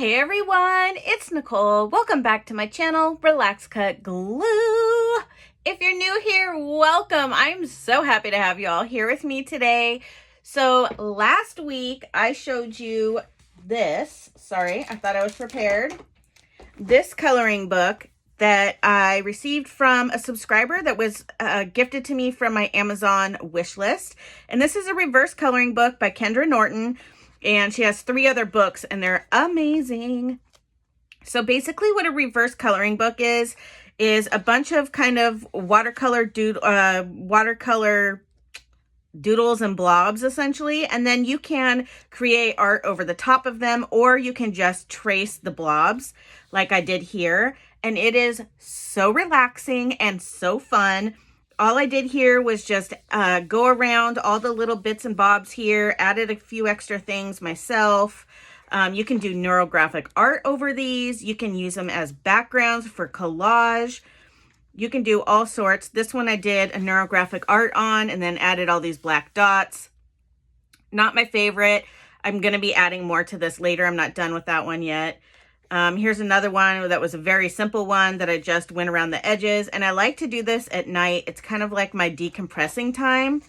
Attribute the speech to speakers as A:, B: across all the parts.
A: Hey everyone, it's Nicole. Welcome back to my channel, Relax.Cut.Glue. If you're new here, welcome. I'm so happy to have you all here with me today. So last week I showed you this. Sorry, I thought I was prepared. This coloring book that I received from a subscriber that was gifted to me from my Amazon wish list. And this is a reverse coloring book by Kendra Norton. And she has 3 other books and they're amazing. So basically what a reverse coloring book is a bunch of kind of watercolor doodles and blobs essentially. And then you can create art over the top of them, or you can just trace the blobs like I did here. And it is so relaxing and so fun. All I did here was just go around all the little bits and bobs here, added a few extra things myself. You can do neurographic art over these. You can use them as backgrounds for collage. You can do all sorts. This one I did a neurographic art on and then added all these black dots. Not my favorite. I'm going to be adding more to this later. I'm not done with that one yet. Here's another one that was a very simple one that I just went around the edges. And I like to do this at night. It's kind of like my decompressing time.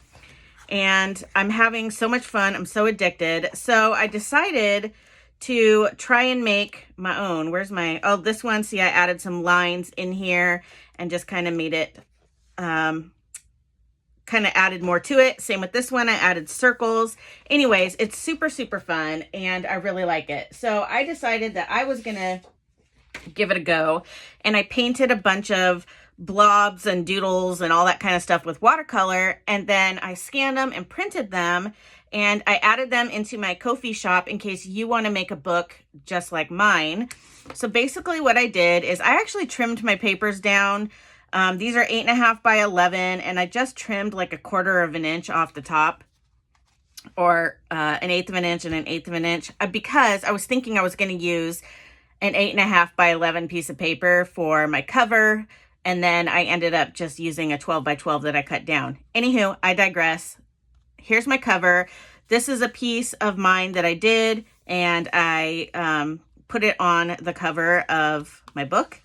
A: And I'm having so much fun. I'm so addicted. So I decided to try and make my own. Where's my, oh, this one. See, I added some lines in here and just kind of made it, kind of added more to it. Same with this one. I added circles. Anyways, it's super, super fun and I really like it. So I decided that I was going to give it a go, and I painted a bunch of blobs and doodles and all that kind of stuff with watercolor. And then I scanned them and printed them, and I added them into my Ko-fi shop in case you want to make a book just like mine. So basically what I did is I actually trimmed my papers down. These are 8.5 by 11, and I just trimmed like 1/4 of an inch off the top, or 1/8 of an inch and 1/8 of an inch, because I was thinking I was going to use an 8.5 by 11 piece of paper for my cover, and then I ended up just using a 12 by 12 that I cut down. Anywho, I digress. Here's my cover. This is a piece of mine that I did, and I put it on the cover of my book.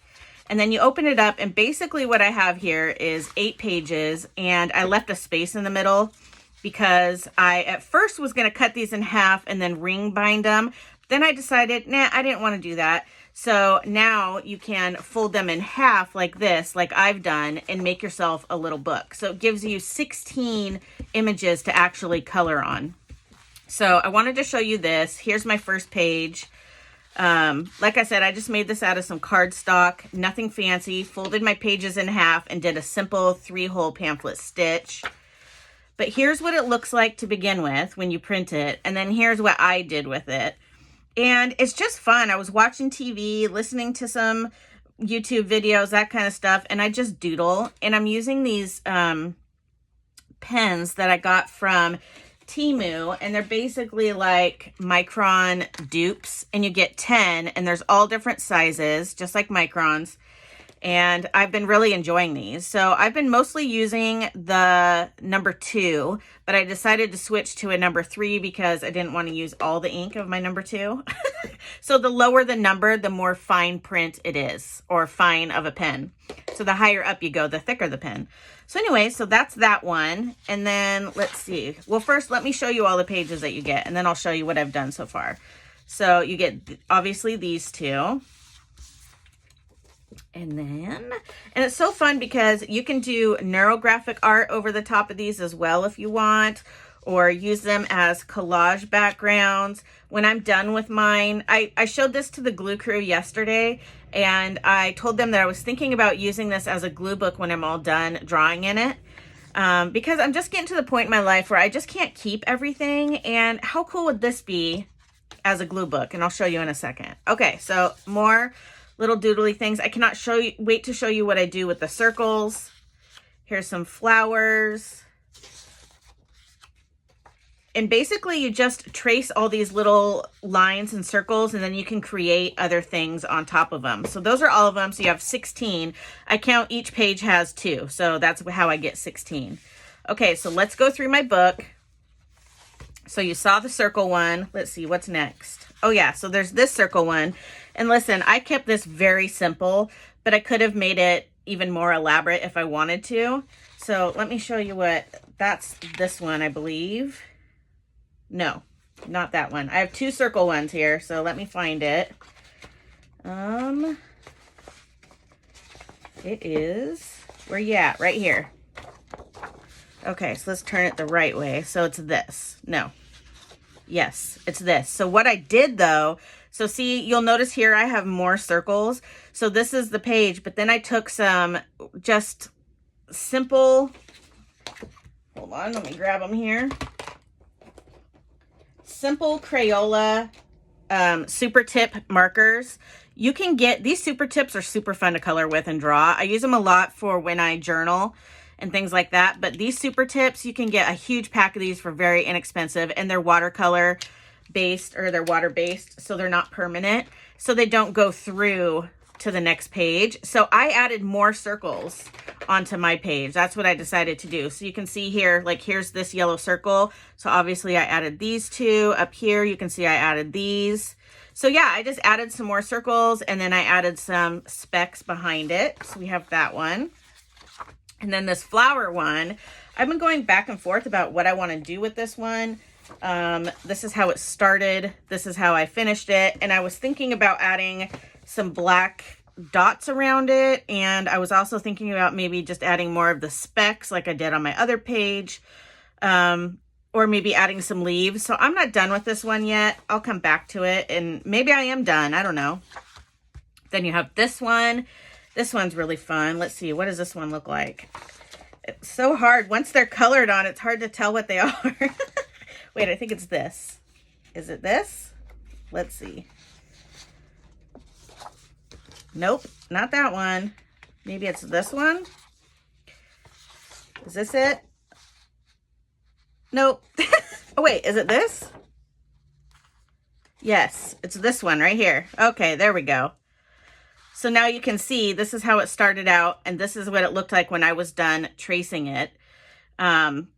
A: And then you open it up, and basically what I have here is 8 pages, and I left a space in the middle because I at first was going to cut these in half and then ring bind them. Then I decided, nah, I didn't want to do that. So now you can fold them in half like this, like I've done, and make yourself a little book. So it gives you 16 images to actually color on. So I wanted to show you this. Here's my first page. Like I said, I just made this out of some cardstock, nothing fancy, folded my pages in half and did a simple 3-hole pamphlet stitch. But here's what it looks like to begin with when you print it. And then here's what I did with it. And it's just fun. I was watching TV, listening to some YouTube videos, that kind of stuff. And I just doodle. And I'm using these pens that I got from Temu, and they're basically like micron dupes, and you get 10, and there's all different sizes, just like microns. And I've been really enjoying these. So I've been mostly using the number 2, but I decided to switch to a number 3 because I didn't want to use all the ink of my number 2. So the lower the number, the more fine print it is, or fine of a pen. So the higher up you go, the thicker the pen. So anyway, so that's that one. And then let's see. Well, first, let me show you all the pages that you get, and then I'll show you what I've done so far. So you get obviously these 2. And it's so fun because you can do neurographic art over the top of these as well if you want, or use them as collage backgrounds. When I'm done with mine, I showed this to the glue crew yesterday, and I told them that I was thinking about using this as a glue book when I'm all done drawing in it. Because I'm just getting to the point in my life where I just can't keep everything, and how cool would this be as a glue book? And I'll show you in a second. Okay, so more little doodly things. I cannot wait to show you what I do with the circles. Here's some flowers. And basically you just trace all these little lines and circles, and then you can create other things on top of them. So those are all of them. So you have 16. I count each page has 2. So that's how I get 16. Okay, so let's go through my book. So you saw the circle one. Let's see what's next. Oh yeah, so there's this circle one. And listen, I kept this very simple, but I could have made it even more elaborate if I wanted to. So let me show you what, that's this one, I believe. No, not that one. I have two circle ones here, so let me find it. It is, where you at? Right here. Okay, so let's turn it the right way. So it's this. No. Yes, it's this. So what I did though, so see, you'll notice here I have more circles. So this is the page, but then I took some just simple, hold on, let me grab them here. Simple Crayola super tip markers. You can get, these super tips are super fun to color with and draw. I use them a lot for when I journal and things like that. But these super tips, you can get a huge pack of these for very inexpensive, and they're watercolor based, or they're water based, so they're not permanent. So they don't go through to the next page. So I added more circles onto my page. That's what I decided to do. So you can see here, like here's this yellow circle. So obviously I added these two. Up here, you can see I added these. So yeah, I just added some more circles, and then I added some specks behind it. So we have that one. And then this flower one, I've been going back and forth about what I want to do with this one. This is how it started. This is how I finished it. And I was thinking about adding some black dots around it. And I was also thinking about maybe just adding more of the specks like I did on my other page. Or maybe adding some leaves. So I'm not done with this one yet. I'll come back to it, and maybe I am done. I don't know. Then you have this one. This one's really fun. Let's see. What does this one look like? It's so hard. Once they're colored on, it's hard to tell what they are. Wait, I think it's this. Is it this? Let's see. Nope, not that one. Maybe it's this one. Is this it? Nope. Oh, wait, is it this? Yes, it's this one right here. Okay, there we go. So now you can see this is how it started out, and this is what it looked like when I was done tracing it. And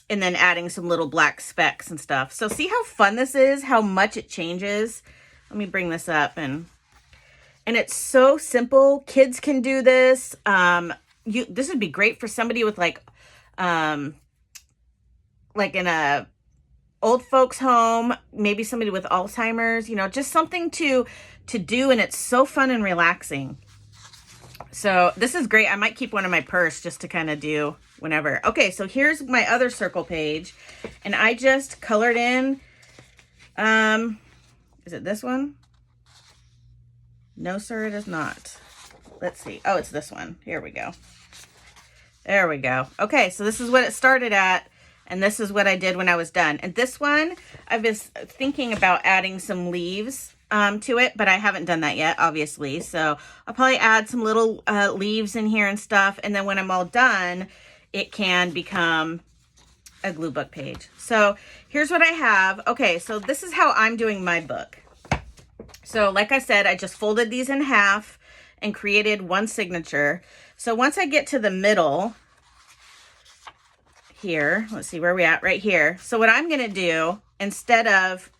A: then adding some little black specks and stuff. So see how fun this is, how much it changes. Let me bring this up, and it's so simple. Kids can do this. This would be great for somebody with like in a old folks home, maybe somebody with Alzheimer's, you know, just something to do, and it's so fun and relaxing. So this is great. I might keep one in my purse just to kind of do whenever. Okay, so here's my other circle page, and I just colored in, is it this one? No, sir, it is not. Let's see. Oh, it's this one. Here we go. There we go. Okay, so this is what it started at. And this is what I did when I was done. And this one, I was thinking about adding some leaves to it, but I haven't done that yet, obviously. So I'll probably add some little leaves in here and stuff. And then when I'm all done, it can become a glue book page. So here's what I have. Okay, so this is how I'm doing my book. So like I said, I just folded these in half and created one signature. So once I get to the middle here, let's see where we at, right here. So what I'm going to do, instead of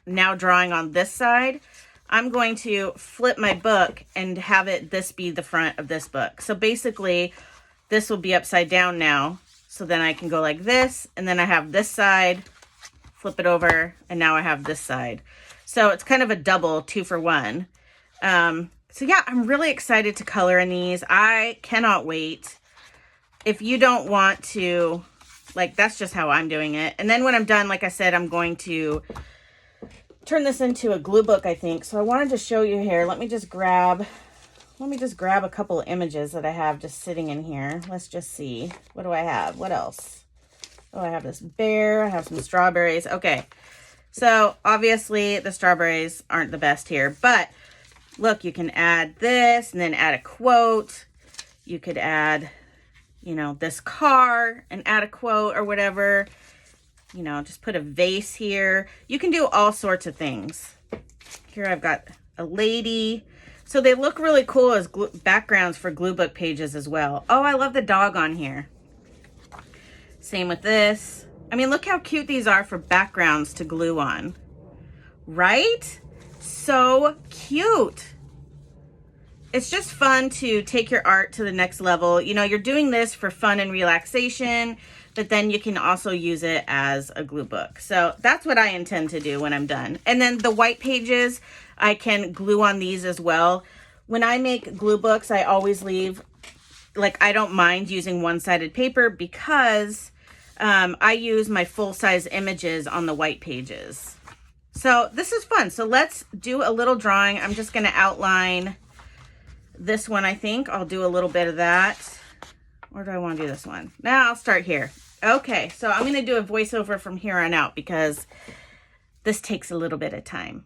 A: now drawing on this side, I'm going to flip my book and have this be the front of this book. So basically this will be upside down now. So then I can go like this, and then I have this side, flip it over, and now I have this side. So it's kind of a double 2 for 1. So yeah, I'm really excited to color in these. I cannot wait. If you don't want to, like, that's just how I'm doing it. And then when I'm done, like I said, I'm going to turn this into a glue book, I think. So I wanted to show you here. Let me just grab a couple of images that I have just sitting in here. Let's just see. What do I have? What else? Oh, I have this bear. I have some strawberries. Okay. So obviously the strawberries aren't the best here, but look, you can add this and then add a quote. You could add, you know, this car and add a quote or whatever. You know, just put a vase here. You can do all sorts of things. Here I've got a lady. So they look really cool as backgrounds for glue book pages as well. Oh, I love the dog on here. Same with this. I mean, look how cute these are for backgrounds to glue on. right? So cute. It's just fun to take your art to the next level. You know, you're doing this for fun and relaxation, but then you can also use it as a glue book. So that's what I intend to do when I'm done. And then the white pages, I can glue on these as well. When I make glue books, I always leave, like, I don't mind using one-sided paper because I use my full-size images on the white pages. So this is fun. So let's do a little drawing. I'm just going to outline this one. I think I'll do a little bit of that. Or do I want to do this one? Now I'll start here. Okay, so I'm going to do a voiceover from here on out because this takes a little bit of time.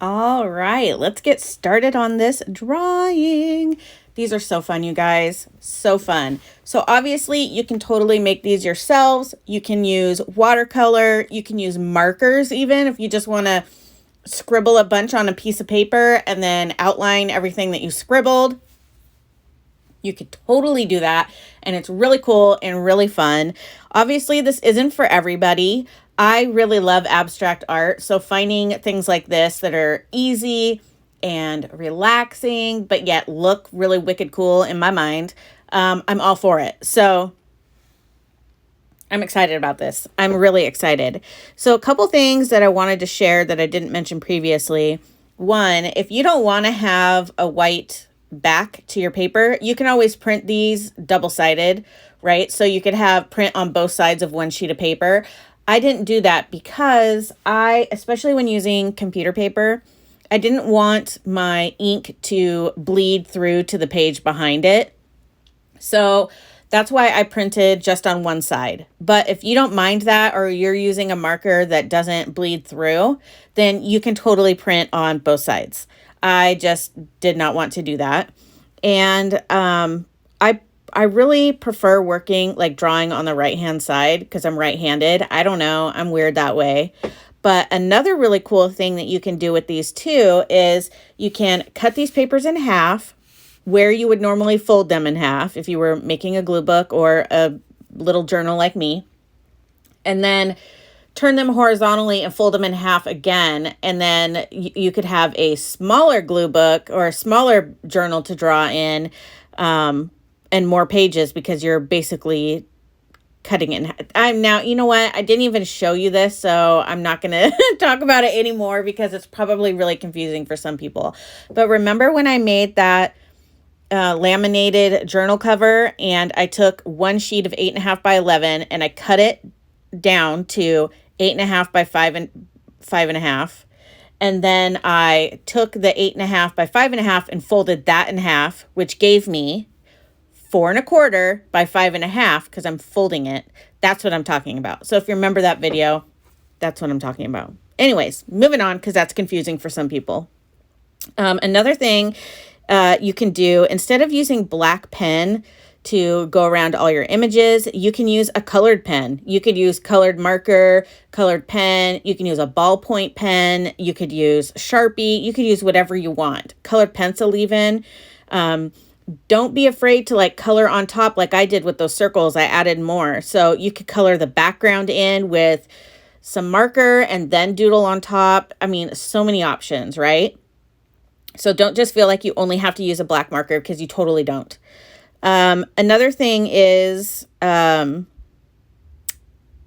A: All right, let's get started on this drawing. These are so fun, you guys. So fun. So obviously you can totally make these yourselves. You can use watercolor. You can use markers even if you just want to scribble a bunch on a piece of paper and then outline everything that you scribbled. You could totally do that, and it's really cool and really fun. Obviously, this isn't for everybody. I really love abstract art, so finding things like this that are easy and relaxing, but yet look really wicked cool in my mind, I'm all for it. So I'm excited about this. I'm really excited. So a couple things that I wanted to share that I didn't mention previously. One, if you don't want to have a white back to your paper, you can always print these double-sided, right? So you could have print on both sides of one sheet of paper. I didn't do that because especially when using computer paper, I didn't want my ink to bleed through to the page behind it. So that's why I printed just on one side. But if you don't mind that, or you're using a marker that doesn't bleed through, then you can totally print on both sides. I just did not want to do that. And I really prefer working, like drawing on the right-hand side because I'm right-handed. I don't know, I'm weird that way. But another really cool thing that you can do with these too is you can cut these papers in half where you would normally fold them in half if you were making a glue book or a little journal like me, and then turn them horizontally and fold them in half again. And then you could have a smaller glue book or a smaller journal to draw in, and more pages because you're basically cutting it in half. Now, you know what? I didn't even show you this, so I'm not going to talk about it anymore because it's probably really confusing for some people. But remember when I made that laminated journal cover, and I took one sheet of 8.5 by 11 and I cut it down to 8.5 by 5.5, and then I took the 8.5 by 5.5 and folded that in half, which gave me 4.25 by 5.5 because I'm folding it. That's what I'm talking about. So if you remember that video, that's what I'm talking about. Anyways, moving on because that's confusing for some people. Another thing you can do, instead of using black pen to go around all your images, you can use a colored pen. You could use colored marker, colored pen. You can use a ballpoint pen. You could use Sharpie. You could use whatever you want. Colored pencil even. Don't be afraid to like color on top like I did with those circles. I added more. So you could color the background in with some marker and then doodle on top. I mean, so many options, right? So don't just feel like you only have to use a black marker because you totally don't. Another thing is, what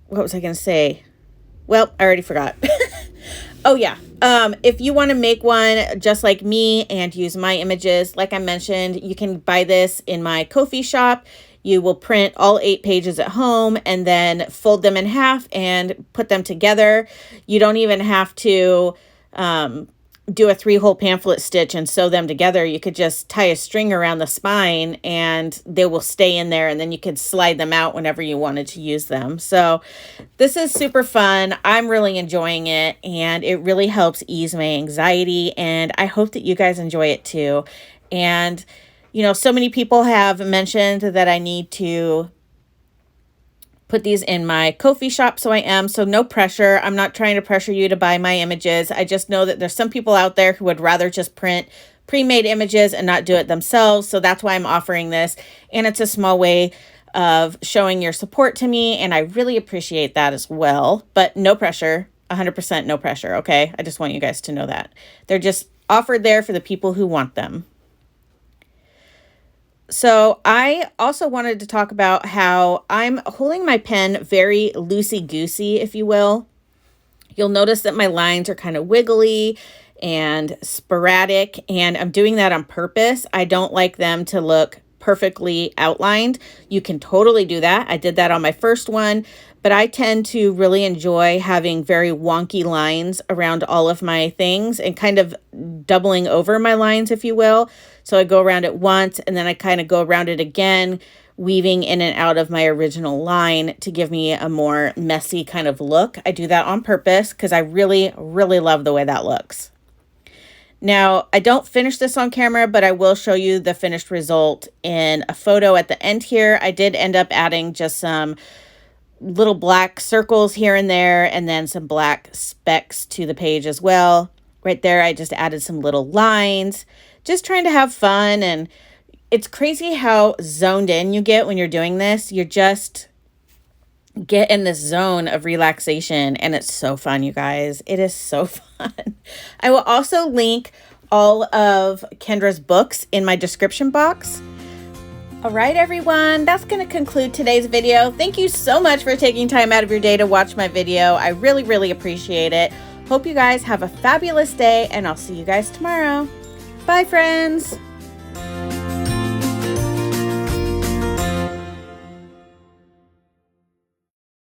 A: was I going to say? Well, I already forgot. Oh yeah. If you want to make one just like me and use my images, like I mentioned, you can buy this in my Ko-fi shop. You will print all 8 pages at home and then fold them in half and put them together. You don't even have to, do a 3-hole pamphlet stitch and sew them together. You could just tie a string around the spine and they will stay in there, and then you could slide them out whenever you wanted to use them. So this is super fun. I'm really enjoying it, and it really helps ease my anxiety, and I hope that you guys enjoy it too. And you know, so many people have mentioned that I need to put these in my Ko-fi shop, so I am. So no pressure. I'm not trying to pressure you to buy my images. I just know that there's some people out there who would rather just print pre-made images and not do it themselves. So that's why I'm offering this. And it's a small way of showing your support to me, and I really appreciate that as well. But no pressure, 100% no pressure, okay? I just want you guys to know that. They're just offered there for the people who want them. So I also wanted to talk about how I'm holding my pen very loosey-goosey, if you will. You'll notice that my lines are kind of wiggly and sporadic, and I'm doing that on purpose. I don't like them to look perfectly outlined. You can totally do that. I did that on my first one, but I tend to really enjoy having very wonky lines around all of my things and kind of doubling over my lines, if you will. So I go around it once and then I kind of go around it again, weaving in and out of my original line to give me a more messy kind of look. I do that on purpose because I really, really love the way that looks. Now, I don't finish this on camera, but I will show you the finished result in a photo at the end here. I did end up adding just some little black circles here and there, and then some black specks to the page as well. Right there, I just added some little lines, just trying to have fun. And it's crazy how zoned in you get when you're doing this. You're just get in this zone of relaxation, and it's so fun, you guys. It is so fun. I will also link all of Kendra's books in my description box. All right, everyone, that's going to conclude today's video. Thank you so much for taking time out of your day to watch my video. I really, really appreciate it. Hope you guys have a fabulous day, and I'll see you guys tomorrow. Bye, friends.